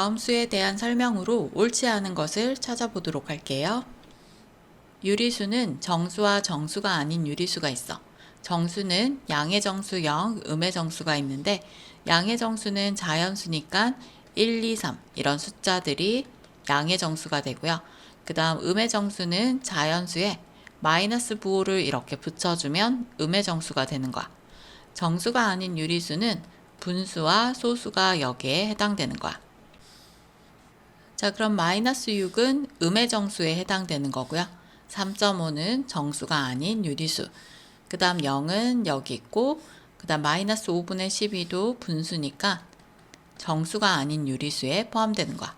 다음 수에 대한 설명으로 옳지 않은 것을 찾아보도록 할게요. 유리수는 정수와 정수가 아닌 유리수가 있어. 정수는 양의 정수 0, 음의 정수가 있는데 양의 정수는 자연수니까 1, 2, 3 이런 숫자들이 양의 정수가 되고요. 그 다음 음의 정수는 자연수에 마이너스 부호를 이렇게 붙여주면 음의 정수가 되는 거야. 정수가 아닌 유리수는 분수와 소수가 여기에 해당되는 거야. 자, 그럼 마이너스 6은 음의 정수에 해당되는 거고요. 3.5는 정수가 아닌 유리수. 그 다음 0은 여기 있고, 그 다음 마이너스 5분의 12도 분수니까 정수가 아닌 유리수에 포함되는 거야.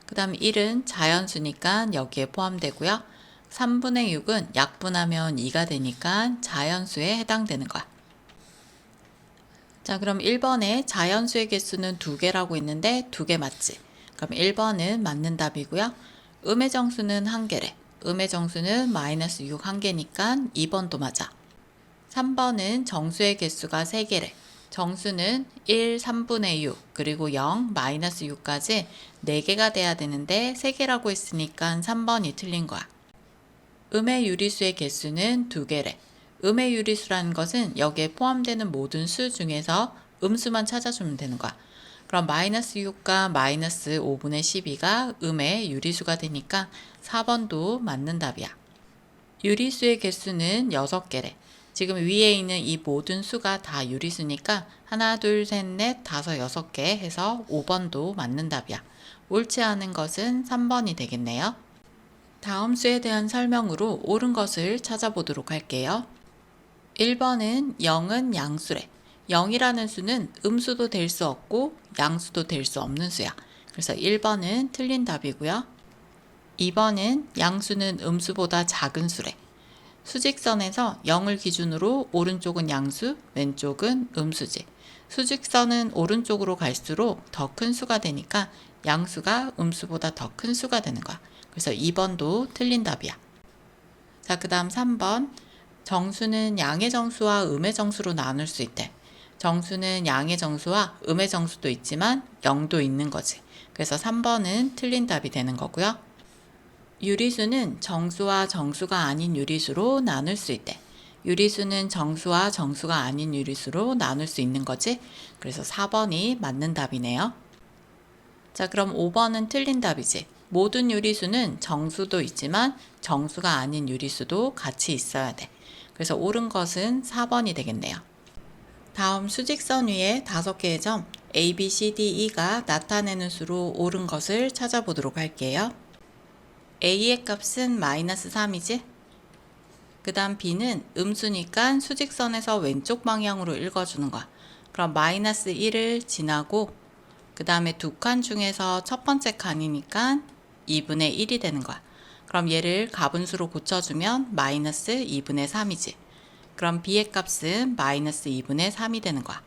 그 다음 1은 자연수니까 여기에 포함되고요. 3분의 6은 약분하면 2가 되니까 자연수에 해당되는 거야. 자, 그럼 1번에 자연수의 개수는 2개라고 있는데 2개 맞지? 그럼 1번은 맞는 답이고요. 음의 정수는 1개래. 음의 정수는 마이너스 6 1개니까 2번도 맞아. 3번은 정수의 개수가 3개래. 정수는 1, 3분의 6, 그리고 0, 마이너스 6까지 4개가 돼야 되는데 3개라고 했으니까 3번이 틀린 거야. 음의 유리수의 개수는 2개래. 음의 유리수라는 것은 여기에 포함되는 모든 수 중에서 음수만 찾아주면 되는 거야. 그럼 마이너스 6과 마이너스 5분의 12가 음의 유리수가 되니까 4번도 맞는 답이야. 유리수의 개수는 6개래. 지금 위에 있는 이 모든 수가 다 유리수니까 하나, 둘, 셋, 넷, 다섯, 6개 해서 5번도 맞는 답이야. 옳지 않은 것은 3번이 되겠네요. 다음 수에 대한 설명으로 옳은 것을 찾아보도록 할게요. 1번은 0은 양수래. 0이라는 수는 음수도 될 수 없고 양수도 될 수 없는 수야. 그래서 1번은 틀린 답이고요. 2번은 양수는 음수보다 작은 수래. 수직선에서 0을 기준으로 오른쪽은 양수, 왼쪽은 음수지. 수직선은 오른쪽으로 갈수록 더 큰 수가 되니까 양수가 음수보다 더 큰 수가 되는 거야. 그래서 2번도 틀린 답이야. 자, 그 다음 3번. 정수는 양의 정수와 음의 정수로 나눌 수 있대. 정수는 양의 정수와 음의 정수도 있지만 0도 있는 거지. 그래서 3번은 틀린 답이 되는 거고요. 유리수는 정수와 정수가 아닌 유리수로 나눌 수 있대. 유리수는 정수와 정수가 아닌 유리수로 나눌 수 있는 거지. 그래서 4번이 맞는 답이네요. 자, 그럼 5번은 틀린 답이지. 모든 유리수는 정수도 있지만 정수가 아닌 유리수도 같이 있어야 돼. 그래서 옳은 것은 4번이 되겠네요. 다음 수직선 위에 5개의 점 A, B, C, D, E가 나타내는 수로 옳은 것을 찾아보도록 할게요. A의 값은 마이너스 3이지? 그 다음 B는 음수니까 수직선에서 왼쪽 방향으로 읽어주는 거야. 그럼 마이너스 1을 지나고 그 다음에 두 칸 중에서 첫 번째 칸이니까 2분의 1이 되는 거야. 그럼 얘를 가분수로 고쳐주면 마이너스 2분의 3이지. 그럼 B의 값은 마이너스 2분의 3이 되는 거야.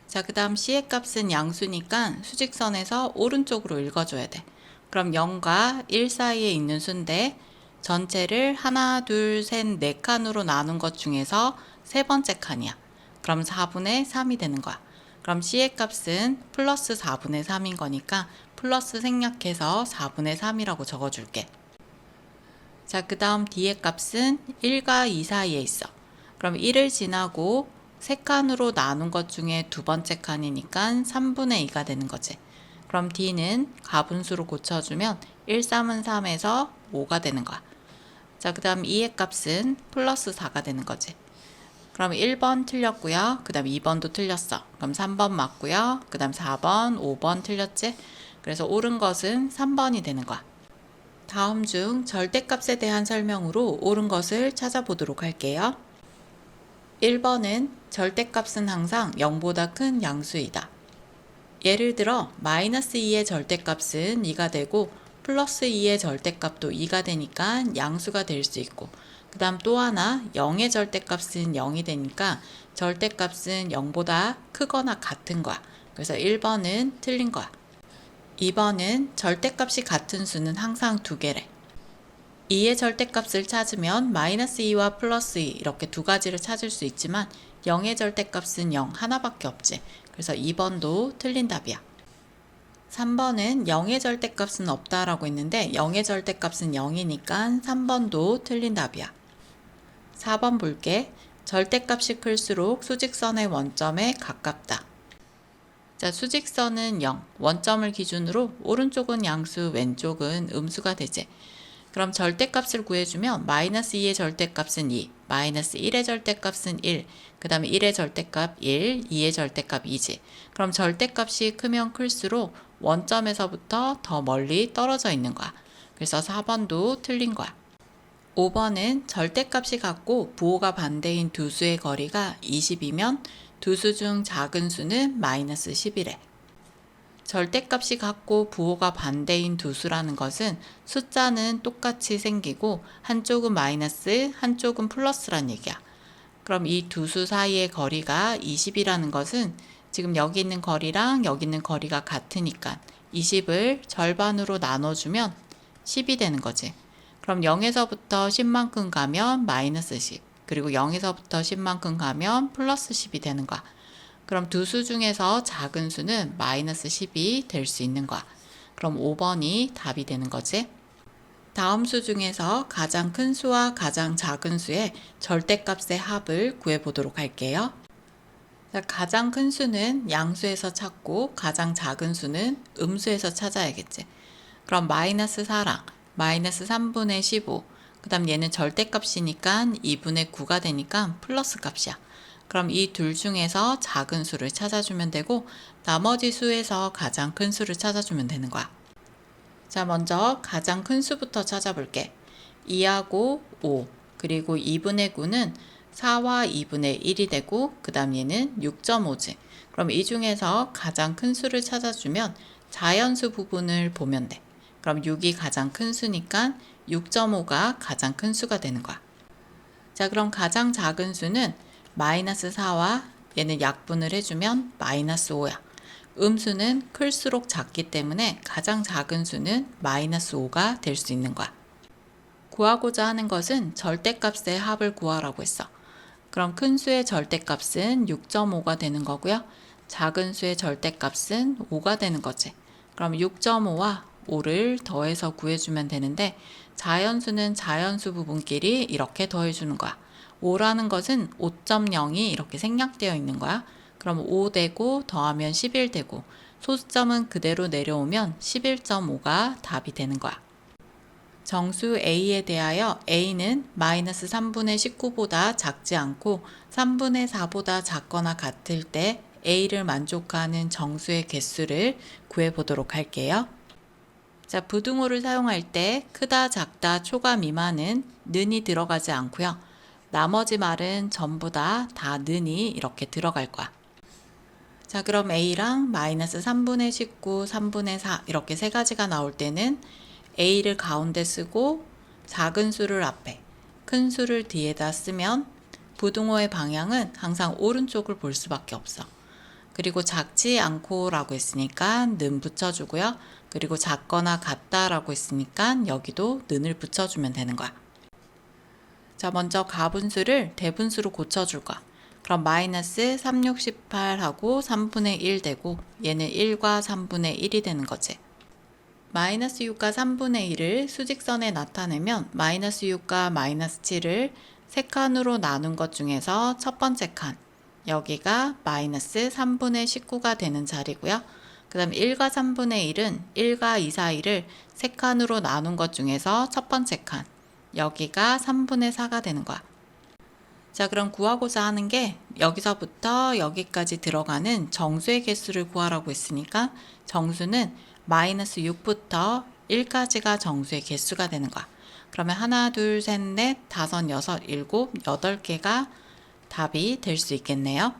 자, 그 다음 C의 값은 양수니까 수직선에서 오른쪽으로 읽어줘야 돼. 그럼 0과 1 사이에 있는 수인데 전체를 하나, 둘, 셋, 4칸으로 나눈 것 중에서 세 번째 칸이야. 그럼 4분의 3이 되는 거야. 그럼 C의 값은 플러스 4분의 3인 거니까 플러스 생략해서 4분의 3이라고 적어줄게. 자, 그 다음 D의 값은 1과 2 사이에 있어. 그럼 1을 지나고 3칸으로 나눈 것 중에 두 번째 칸이니까 3분의 2가 되는 거지. 그럼 D는 가분수로 고쳐주면 1, 3은 3에서 5가 되는 거야. 자, 그 다음 E의 값은 플러스 4가 되는 거지. 그럼 1번 틀렸고요. 그 다음 2번도 틀렸어. 그럼 3번 맞고요. 그 다음 4번, 5번 틀렸지? 그래서 옳은 것은 3번이 되는 거야. 다음 중 절대값에 대한 설명으로 옳은 것을 찾아보도록 할게요. 1번은 절대값은 항상 0보다 큰 양수이다. 예를 들어 마이너스 2의 절대값은 2가 되고 플러스 2의 절대값도 2가 되니까 양수가 될 수 있고 그 다음 또 하나 0의 절대값은 0이 되니까 절대값은 0보다 크거나 같은 거야. 그래서 1번은 틀린 거야. 2번은 절대값이 같은 수는 항상 2개래. 2의 절대값을 찾으면 마이너스 2와 플러스 2 이렇게 두 가지를 찾을 수 있지만 0의 절대값은 0 하나밖에 없지. 그래서 2번도 틀린 답이야. 3번은 0의 절대값은 없다라고 했는데 0의 절대값은 0이니까 3번도 틀린 답이야. 4번 볼게. 절대값이 클수록 수직선의 원점에 가깝다. 자, 수직선은 0, 원점을 기준으로 오른쪽은 양수, 왼쪽은 음수가 되지. 그럼 절대값을 구해주면 마이너스 2의 절대값은 2, 마이너스 1의 절대값은 1, 그 다음에 1의 절대값 1, 2의 절대값 2지. 그럼 절대값이 크면 클수록 원점에서부터 더 멀리 떨어져 있는 거야. 그래서 4번도 틀린 거야. 5번은 절대값이 같고 부호가 반대인 두 수의 거리가 20이면 두 수 중 작은 수는 마이너스 10이래. 절대값이 같고 부호가 반대인 두 수라는 것은 숫자는 똑같이 생기고 한쪽은 마이너스, 한쪽은 플러스란 얘기야. 그럼 이 두 수 사이의 거리가 20이라는 것은 지금 여기 있는 거리랑 여기 있는 거리가 같으니까 20을 절반으로 나눠주면 10이 되는 거지. 그럼 0에서부터 10만큼 가면 마이너스 10, 그리고 0에서부터 10만큼 가면 플러스 10이 되는 거야. 그럼 두 수 중에서 작은 수는 마이너스 10이 될 수 있는 거야. 그럼 5번이 답이 되는 거지. 다음 수 중에서 가장 큰 수와 가장 작은 수의 절대값의 합을 구해보도록 할게요. 자, 가장 큰 수는 양수에서 찾고 가장 작은 수는 음수에서 찾아야겠지. 그럼 마이너스 4랑 마이너스 3분의 15, 그 다음 얘는 절대값이니까 2분의 9가 되니까 플러스 값이야. 그럼 이 둘 중에서 작은 수를 찾아주면 되고 나머지 수에서 가장 큰 수를 찾아주면 되는 거야. 자, 먼저 가장 큰 수부터 찾아볼게. 2하고 5, 그리고 2분의 9는 4와 2분의 1이 되고 그 다음 얘는 6.5지. 그럼 이 중에서 가장 큰 수를 찾아주면 자연수 부분을 보면 돼. 그럼 6이 가장 큰 수니까 6.5가 가장 큰 수가 되는 거야. 자, 그럼 가장 작은 수는 마이너스 4와 얘는 약분을 해주면 마이너스 5야. 음수는 클수록 작기 때문에 가장 작은 수는 마이너스 5가 될 수 있는 거야. 구하고자 하는 것은 절대값의 합을 구하라고 했어. 그럼 큰 수의 절대값은 6.5가 되는 거고요. 작은 수의 절대값은 5가 되는 거지. 그럼 6.5와 5를 더해서 구해주면 되는데 자연수는 자연수 부분끼리 이렇게 더해주는 거야. 5라는 것은 5.0이 이렇게 생략되어 있는 거야. 그럼 5 되고 더하면 11 되고 소수점은 그대로 내려오면 11.5가 답이 되는 거야. 정수 A에 대하여 A는 마이너스 3분의 19보다 작지 않고 3분의 4보다 작거나 같을 때 A를 만족하는 정수의 개수를 구해보도록 할게요. 자, 부등호를 사용할 때 크다, 작다, 초가 미만은 는이 들어가지 않고요. 나머지 말은 전부 다 는이 이렇게 들어갈 거야. 자, 그럼 A랑 마이너스 3분의 19, 3분의 4 이렇게 세 가지가 나올 때는 A를 가운데 쓰고 작은 수를 앞에, 큰 수를 뒤에다 쓰면 부등호의 방향은 항상 오른쪽을 볼 수밖에 없어. 그리고 작지 않고 라고 했으니까 는 붙여주고요. 그리고 작거나 같다라고 했으니까 여기도 는을 붙여주면 되는 거야. 자, 먼저 가분수를 대분수로 고쳐줄 거야. 그럼 마이너스 3, 6, 18하고 3분의 1 되고 얘는 1과 3분의 1이 되는 거지. 마이너스 6과 3분의 1을 수직선에 나타내면 마이너스 6과 마이너스 7을 세 칸으로 나눈 것 중에서 첫 번째 칸, 여기가 마이너스 3분의 19가 되는 자리고요. 그 다음 1과 3분의 1은 1과 2 사이를 세 칸으로 나눈 것 중에서 첫 번째 칸, 여기가 3분의 4가 되는 거야. 자, 그럼 구하고자 하는 게 여기서부터 여기까지 들어가는 정수의 개수를 구하라고 했으니까 정수는 마이너스 6부터 1까지가 정수의 개수가 되는 거야. 그러면 하나, 둘, 셋, 넷, 다섯, 여섯, 일곱, 8개가 답이 될 수 있겠네요.